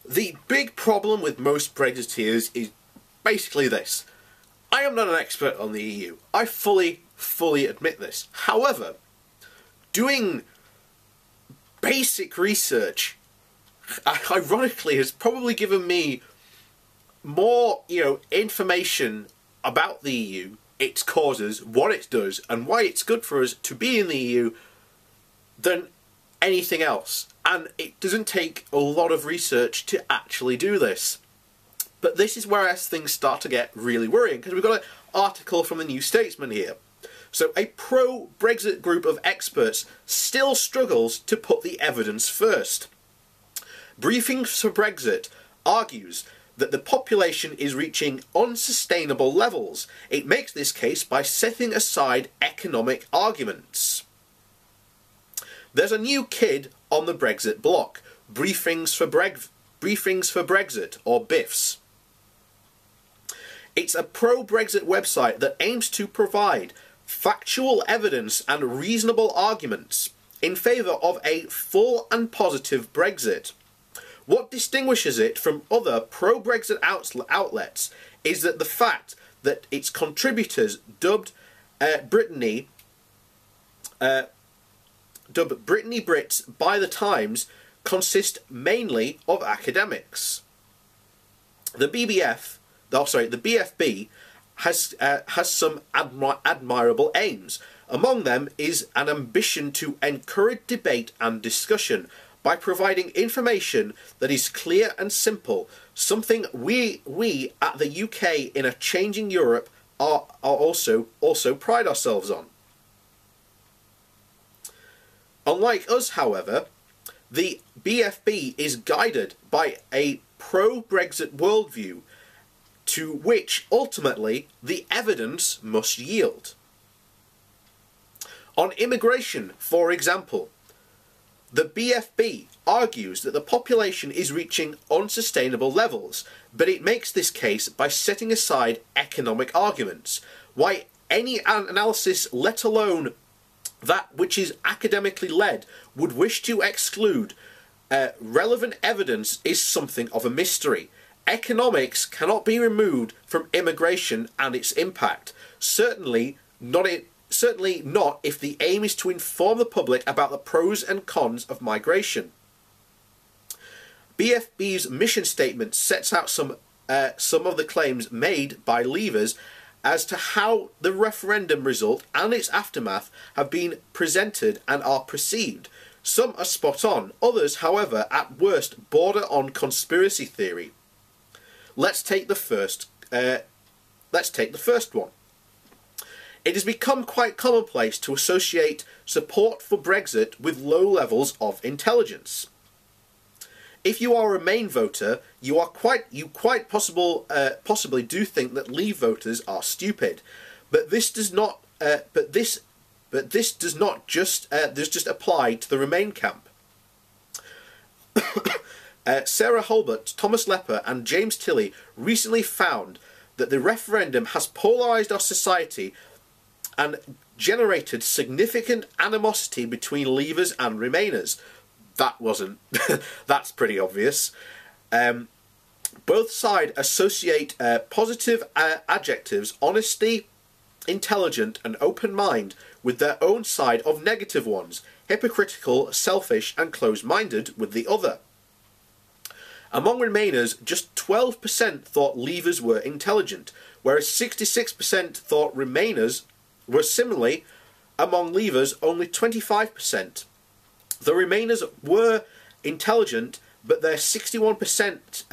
The big problem with most Brexiteers is basically this. I am not an expert on the EU. I fully admit this. However, doing basic research, ironically, has probably given me more, information about the EU, its causes, what it does, and why it's good for us to be in the EU than anything else. And it doesn't take a lot of research to actually do this. But this is where things start to get really worrying, because we've got an article from the New Statesman here. So a pro-Brexit group of experts still struggles to put the evidence first. Briefings for Brexit argues that the population is reaching unsustainable levels. It makes this case by setting aside economic arguments. There's a new kid on the Brexit block, Briefings for Brexit, or BIFs. It's a pro-Brexit website that aims to provide factual evidence and reasonable arguments in favour of a full and positive Brexit. What distinguishes it from other pro-Brexit outlets is that the fact that its contributors dubbed Brittany Brits by the Times consist mainly of academics. The BFB has some admirable aims. Among them is an ambition to encourage debate and discussion by providing information that is clear and simple, something we at the UK in a changing Europe are also pride ourselves on. Unlike us, however, the BFB is guided by a pro-Brexit worldview to which ultimately the evidence must yield. On immigration, for example, the BFB argues that the population is reaching unsustainable levels, but it makes this case by setting aside economic arguments. Why any analysis, let alone that which is academically led, would wish to exclude relevant evidence is something of a mystery. Economics cannot be removed from immigration and its impact. Certainly not if the aim is to inform the public about the pros and cons of migration. BFB's mission statement sets out some of the claims made by Leavers as to how the referendum result and its aftermath have been presented and are perceived. Some are spot on, others, however, at worst border on conspiracy theory. Let's take the first one. It has become quite commonplace to associate support for Brexit with low levels of intelligence. If you are a Remain voter, you quite possibly do think that Leave voters are stupid, but this does not just apply to the Remain camp. Sarah Hulbert, Thomas Lepper and James Tilley recently found that the referendum has polarised our society and generated significant animosity between Leavers and Remainers. That's pretty obvious. Both sides associate positive adjectives, honesty, intelligent and open mind, with their own side of negative ones, hypocritical, selfish and closed-minded with the other. Among Remainers, just 12% thought Leavers were intelligent, whereas 66% thought Remainers were. Similarly, among Leavers, only 25%. The Remainers were intelligent, but their 61%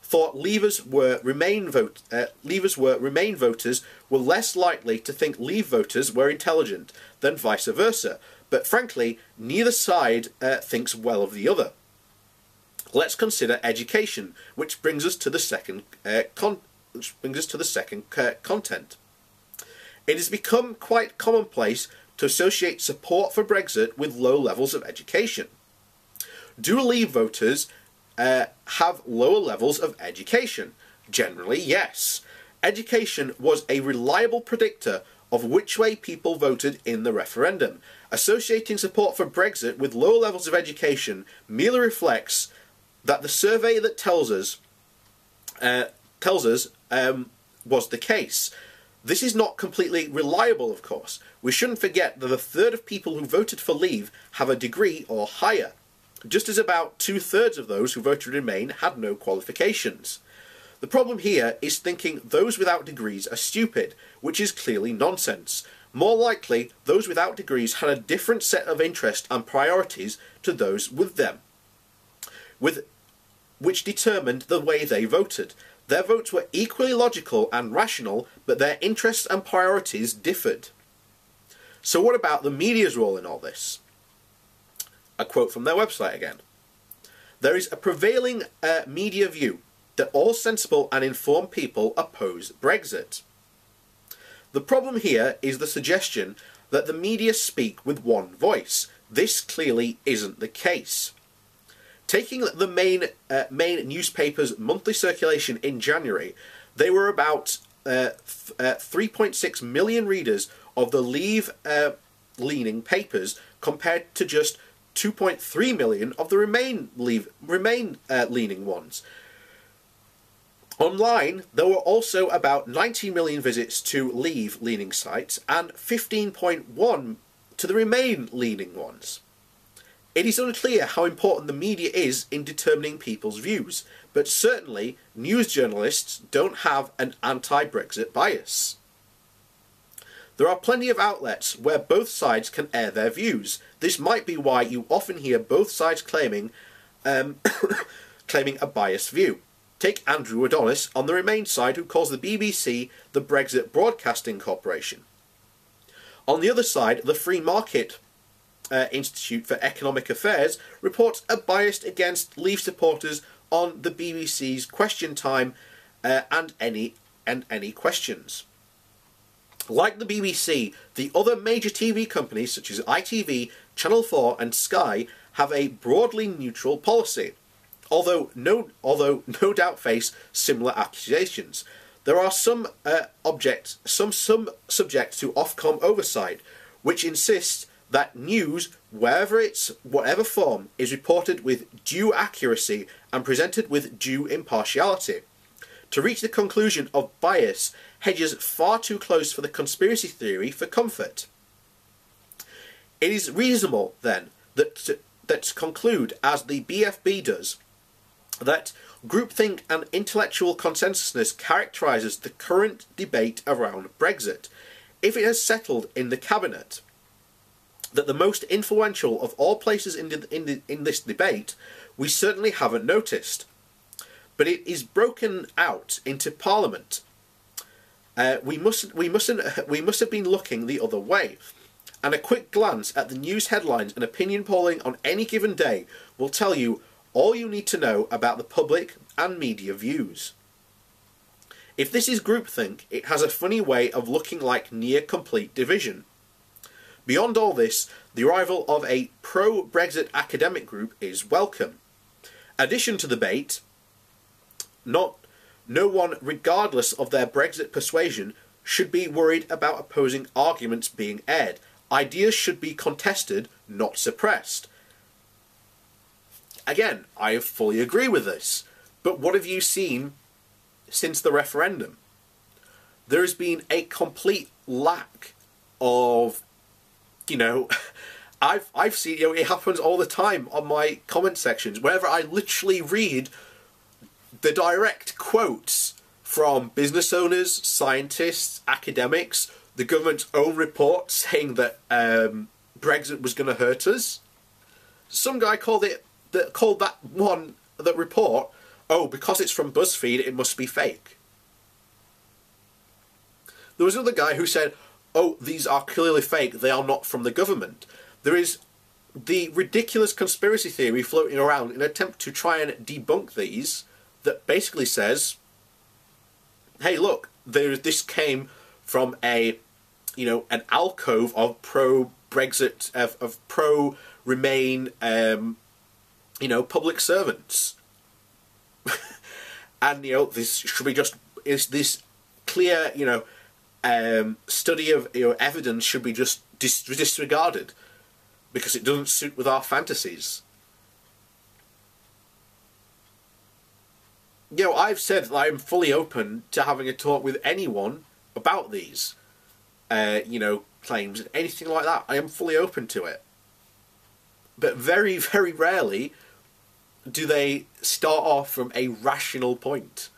thought Leavers were Remain voters were less likely to think Leave voters were intelligent than vice versa. But frankly, neither side thinks well of the other. Let's consider education, which brings us to the second content. It has become quite commonplace to associate support for Brexit with low levels of education. Do Leave voters have lower levels of education? Generally, yes. Education was a reliable predictor of which way people voted in the referendum. Associating support for Brexit with low levels of education merely reflects that the survey that tells us was the case. This is not completely reliable, of course. We shouldn't forget that a third of people who voted for Leave have a degree or higher, just as about 2/3 of those who voted Remain had no qualifications. The problem here is thinking those without degrees are stupid, which is clearly nonsense. More likely, those without degrees had a different set of interests and priorities to those with them, which determined the way they voted. Their votes were equally logical and rational, but their interests and priorities differed. So what about the media's role in all this? A quote from their website again. There is a prevailing media view that all sensible and informed people oppose Brexit. The problem here is the suggestion that the media speak with one voice. This clearly isn't the case. Taking the main newspaper's monthly circulation in January, they were about 3.6 million readers of the Leave-leaning papers, compared to just 2.3 million of the Remain-leaning ones. Online, there were also about 90 million visits to Leave-leaning sites and 15.1 to the Remain-leaning ones. It is unclear how important the media is in determining people's views, but certainly news journalists don't have an anti-Brexit bias. There are plenty of outlets where both sides can air their views. This might be why you often hear both sides claiming claiming a biased view. Take Andrew Adonis on the Remain side, who calls the BBC the Brexit Broadcasting Corporation. On the other side, the Free Market Institute for Economic Affairs reports a bias against Leave supporters on the BBC's Question Time and any questions. Like the BBC, the other major TV companies such as ITV, Channel 4 and Sky have a broadly neutral policy, although no doubt face similar accusations. There are some subject to Ofcom oversight, which insists that news, whatever form, is reported with due accuracy and presented with due impartiality. To reach the conclusion of bias hedges far too close for the conspiracy theory for comfort. It is reasonable, then, that to conclude, as the BFB does, that groupthink and intellectual consensusness characterises the current debate around Brexit. If it has settled in the Cabinet that the most influential of all places in this debate, we certainly haven't noticed. But it is broken out into Parliament. We must have been looking the other way. And a quick glance at the news headlines and opinion polling on any given day will tell you all you need to know about the public and media views. If this is groupthink, it has a funny way of looking like near-complete division. Beyond all this, the arrival of a pro-Brexit academic group is welcome. Addition to the debate, no one, regardless of their Brexit persuasion, should be worried about opposing arguments being aired. Ideas should be contested, not suppressed. Again, I fully agree with this. But what have you seen since the referendum? There has been a complete lack of, I've seen, it happens all the time on my comment sections, wherever I literally read the direct quotes from business owners, scientists, academics, the government's own report saying that Brexit was going to hurt us. Some guy called that report, oh, because it's from BuzzFeed, it must be fake. There was another guy who said, oh, these are clearly fake, they are not from the government. There is the ridiculous conspiracy theory floating around in an attempt to try and debunk these that basically says, hey, look, this came from an alcove of pro-Brexit, of pro-Remain, public servants. And, this should be this clear, study of evidence should be just disregarded. because it doesn't suit with our fantasies. You know, I've said that I'm fully open to having a talk with anyone about these, claims and anything like that. I am fully open to it. But very, very rarely do they start off from a rational point.